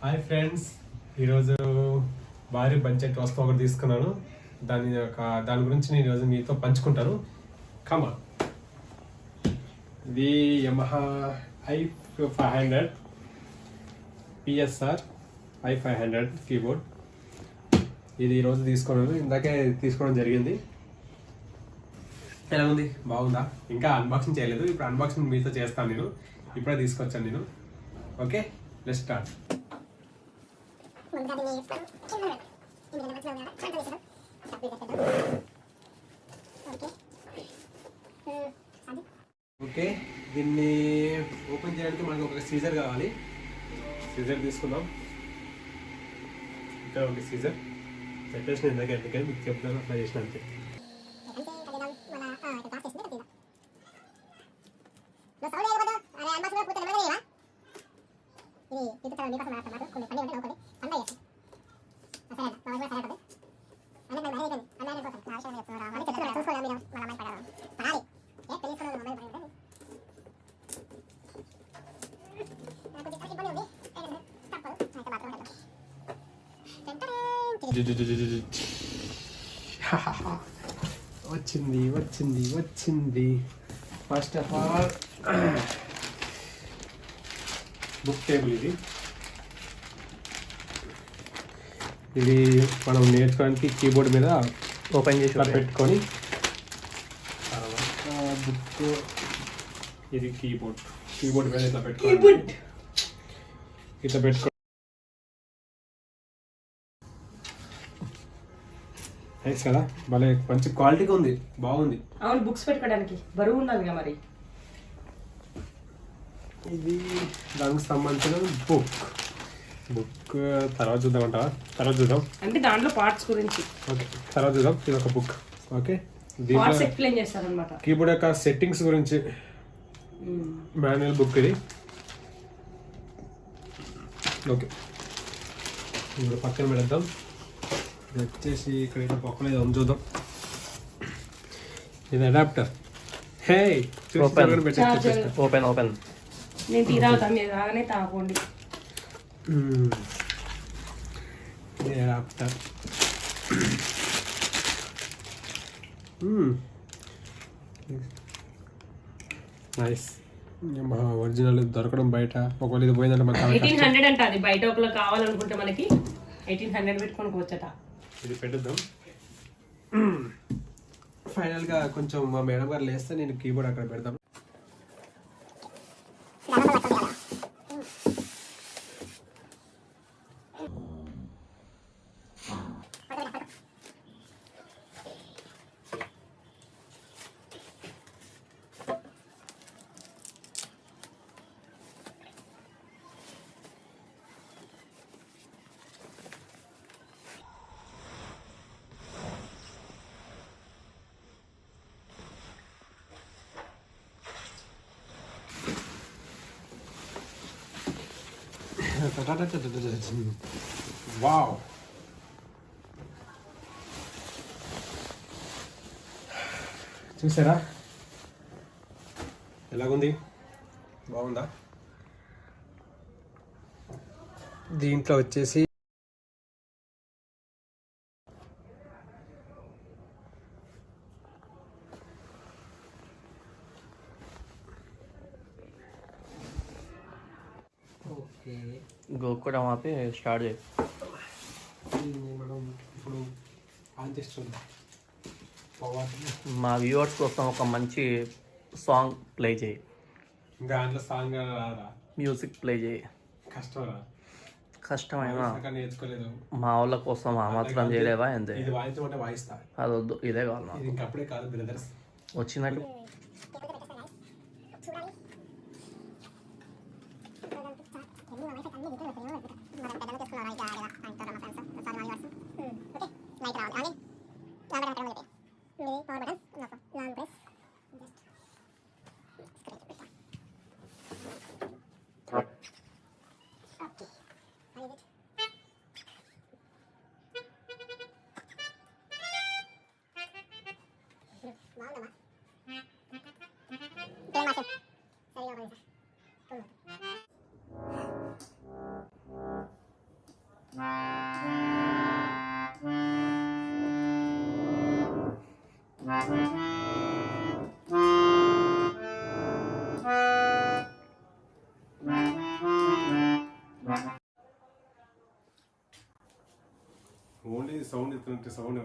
Hi friends, ఈరోజు భారీ budget వస్తువు ఒకటి తీసుకున్నాను. దాని గురించి నేను ఈరోజు మీతో పంచుకుంటాను. కమా, ఇది Yamaha i500 PSR i500 keyboard. ఇది ఈరోజు తీసుకున్నాను, ఇందాకే తీసుకోవడం జరిగింది. ఎలా ఉంది? బాగుందా? ఇంకా అన్బాక్సింగ్ చేయలేదు. ఇప్పుడు అన్బాక్సింగ్ మీతో చేస్తాను. నేను ఇప్పుడే తీసుకొచ్చాను నేను. Okay, let's start. ఓకే, దీన్ని ఓపెన్ చేయడానికి మనకు ఒక సీజర్ కావాలి. సీజర్ తీసుకుందాం. ఇక్కడ ఒక సీజర్ పెట్టేసిన ఇందాక, ఎందుకని మీకు చెప్తాను, అట్లా చేసిన అంతే. వచ్చింది వచ్చింది వచ్చింది. First of all book table. ఇది మనం నేర్చుకోవడానికి కీబోర్డ్ మీద ఓపెన్ చేసి పెట్టుకొని, తర్వాత బుక్. ఇది కీబోర్డ్ మీద ఇట్లా పెట్టుకోవాలి. ఇట్లా పెట్టుకో. నైస్ కదా, భలే మంచి క్వాలిటీగా ఉంది, బాగుంది. అవును, బుక్స్ పెట్టుకోవడానికి బరువు ఉండాలి కదా మరి. ఇది దానికి సంబంధించిన బుక్ తర్వాత చూద్దామంటావా? తర్వాత చూద్దాం, అంటే దాంట్లో పార్ట్స్ గురించి. ఓకే, తర్వాత చూద్దాం. ఇది ఒక బుక్. ఓకే, పార్ట్స్ ఎక్స్ప్లెయిన్ చేస్తారన్నమాట. కీబోర్డ్ యొక్క సెట్టింగ్స్ గురించి మాన్యువల్ బుక్ ఇది. ఓకే, ఇప్పుడు పక్కన పెడదాం. ఇది వచ్చేసి ఇక్కడ పక్కన చూద్దాం. ఇది అడాప్టర్. హే, ఓపెన్. నేను టీ తాగుతాను, మీరు రాగానే తాగండి. ఇది అడాప్టర్. నైస్. ఒరిజినల్ దొరకడం బయట. ఒకవేళ ఇది పోయిందంటే మనకి 1800 అంట. అది బయట ఒకళ్ళు కావాలనుకుంటే మనకి 1800 పెట్టుకొని వచ్చట. ఇది పెట్టుద్దాం. ఫైనల్గా కొంచెం మా మేడం గారు లేస్తే నేను కీబోర్డ్ అక్కడ పెడతాను. వావ్, చూసారా ఎలాగుంది? బాగుందా? దీంట్లో వచ్చేసి కూడా ఆపి స్టార్ట్ చేయి. మనం ఇప్పుడు ఆన్ చేస్తున్నాం. మా వ్యూవర్స్ కోసం ఒక మంచి సాంగ్ ప్లే చేయి. దాంట్లో సాంగ్ రాదా? మ్యూజిక్ ప్లే చేయి. కష్టమైనా నేర్చుకోలేదు. మా వాళ్ళ కోసం ఆ మాత్రం చేయలేవా? అంతే, ఇది వాయించమంటే వాయిస్తా. అది వద్దు, ఇదే కావాలి నాకు. ఇంకప్పుడే కాదు బ్రదర్స్, వచ్చినట్టు. ఓన్లీ సౌండ్ ఇస్తున్నట్టు సౌండ్